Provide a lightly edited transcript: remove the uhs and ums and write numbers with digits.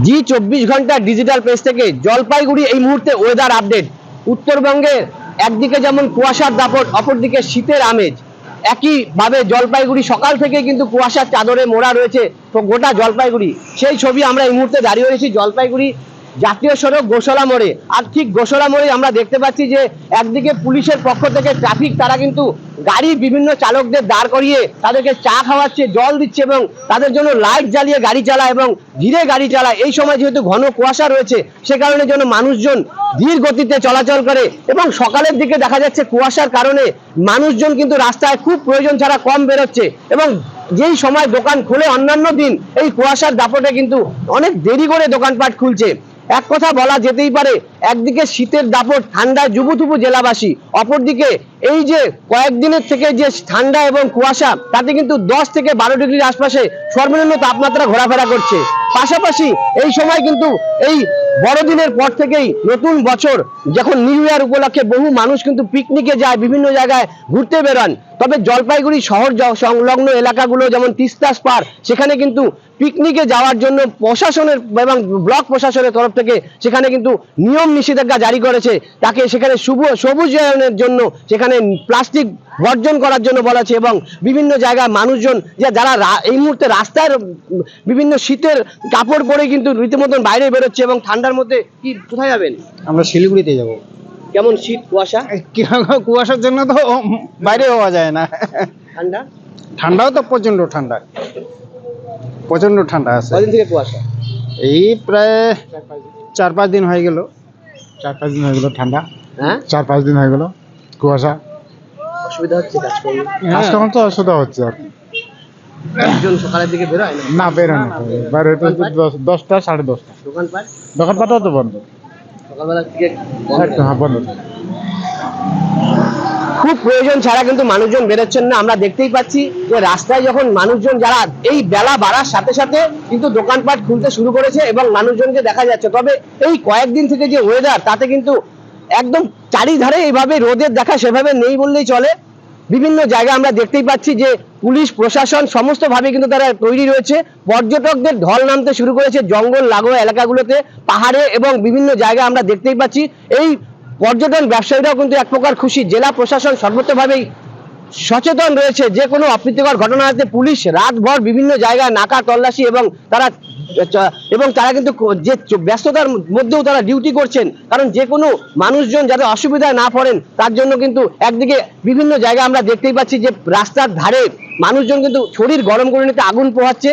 জি 24 ঘন্টা digital page থেকে জলপাইগুড়ি এই মুহূর্তে ওয়েদার আপডেট। উত্তরবঙ্গে একদিকে যেমন কুয়াশার দাপট, অপরদিকে শীতের আমেজ। একইভাবে জলপাইগুড়ি সকাল থেকে কিন্তু কুয়াশার চাদরে মোড়া রয়েছে তো গোটা জলপাইগুড়ি। সেই ছবি আমরা এই মুহূর্তে দাঁড়িয়ে রয়েছি জলপাইগুড়ি জাতীয় সড়ক গোশলা মোড়ে। আর ঠিক গোশলা মোড়ে আমরা দেখতে পাচ্ছি যে একদিকে পুলিশের পক্ষ থেকে ট্রাফিক তারা কিন্তু গাড়ি বিভিন্ন চালকদের দাঁড় করিয়ে তাদেরকে চা খাওয়াচ্ছে, জল দিচ্ছে এবং তাদের জন্য লাইট জ্বালিয়ে গাড়ি চালায় এবং ধীরে গাড়ি চালায়। এই সময় যেহেতু ঘন কুয়াশা রয়েছে সে কারণে যেন মানুষজন ধীর গতিতে চলাচল করে এবং সকালের দিকে দেখা যাচ্ছে কুয়াশার কারণে মানুষজন কিন্তু রাস্তায় খুব প্রয়োজন ছাড়া কম বেরোচ্ছে এবং যেই সময় দোকান খুলে অন্যান্য দিন এই কুয়াশার দাপটে কিন্তু অনেক দেরি করে দোকানপাট খুলছে। এক কথা বলা যেতেই পারে, একদিকে শীতের দাপট, ঠান্ডায় জুবুথুবু জেলাবাসী, অপরদিকে এই যে কয়েকদিনের থেকে যে ঠান্ডা এবং কুয়াশা তাতে কিন্তু 10 থেকে 12 ডিগ্রির আশপাশে সর্বনিম্ন তাপমাত্রা ঘোরাফেরা করছে। পাশাপাশি এই সময় কিন্তু এই বড়দিনের পর থেকেই নতুন বছর যখন নিউ ইয়ার উপলক্ষে বহু মানুষ কিন্তু পিকনিকে যায়, বিভিন্ন জায়গায় ঘুরতে বেরোন। তবে জলপাইগুড়ি শহর সংলগ্ন এলাকাগুলো যেমন তিস্তা পার, সেখানে কিন্তু পিকনিকে যাওয়ার জন্য প্রশাসনের এবং ব্লক প্রশাসনের তরফ থেকে সেখানে কিন্তু নিয়ম নিষেধাজ্ঞা জারি করেছে। তাকে সেখানে সবুজায়নের জন্য সেখানে প্লাস্টিক বর্জন করার জন্য বলা আছে এবং বিভিন্ন জায়গায় মানুষজন যারা এই মুহূর্তে রাস্তায় বিভিন্ন শীতের কাপড় পরে কিন্তু রীতিমতন বাইরে বেরোচ্ছে এবং ঠান্ডার মধ্যে। কি কোথায় যাবেন? আমরা শিলিগুড়িতে যাব। কেমন শীত, কুয়াশা? কুয়াশার জন্য তো বাইরে হওয়া যায় না। ঠান্ডা? ঠান্ডাও তো প্রচন্ড ঠান্ডা, প্রচন্ড ঠান্ডা আছে। কদিন থেকে কুয়াশা? এই প্রায় 4-5 দিন হয়ে গেল। 4-5 দিন হয়ে গেল ঠান্ডা। হ্যাঁ, 4-5 দিন হয়ে গেল কুয়াশা। অসুবিধা হচ্ছে কাজকর্ম? কাজকর্ম তো অসুবিধা হচ্ছে আর কি। একজন সকালের দিকে বেরোয় না, বেরোয় না। বাইরে তো 10টা 10:30। দোকানপাটও তো বন্ধ, সকালবেলা থেকে বন্ধ। খুব প্রয়োজন ছাড়া কিন্তু মানুষজন বেরোচ্ছেন না। আমরা দেখতেই পাচ্ছি যে রাস্তায় যখন মানুষজন যারা এই বেলা বাড়ার সাথে সাথে কিন্তু দোকানপাট খুলতে শুরু করেছে এবং মানুষজনকে দেখা যাচ্ছে। তবে এই কয়েকদিন থেকে যে ওয়েদার তাতে কিন্তু একদম চারিধারে এইভাবে রোদের দেখা সেভাবে নেই বললেই চলে। বিভিন্ন জায়গায় আমরা দেখতেই পাচ্ছি যে পুলিশ প্রশাসন সমস্ত ভাবে কিন্তু তারা তৈরি রয়েছে। পর্যটকদের ঢল নামতে শুরু করেছে জঙ্গল লাগোয়া এলাকাগুলোতে, পাহাড়ে এবং বিভিন্ন জায়গায় আমরা দেখতেই পাচ্ছি। এই পর্যটন ব্যবসায়ীরাও কিন্তু এক প্রকার খুশি। জেলা প্রশাসন সর্বতভাবেই সচেতন রয়েছে। যে কোনো অপ্রীতিকর ঘটনাতে পুলিশ রাতভর বিভিন্ন জায়গায় নাকা তল্লাশি এবং তারা কিন্তু যে ব্যস্ততার মধ্যেও তারা ডিউটি করছেন, কারণ যে কোনো মানুষজন যাতে অসুবিধায় না পড়েন তার জন্য কিন্তু একদিকে বিভিন্ন জায়গায় আমরা দেখতেই পাচ্ছি যে রাস্তার ধারে মানুষজন কিন্তু শরীর গরম করে নিতে আগুন পোহাচ্ছে।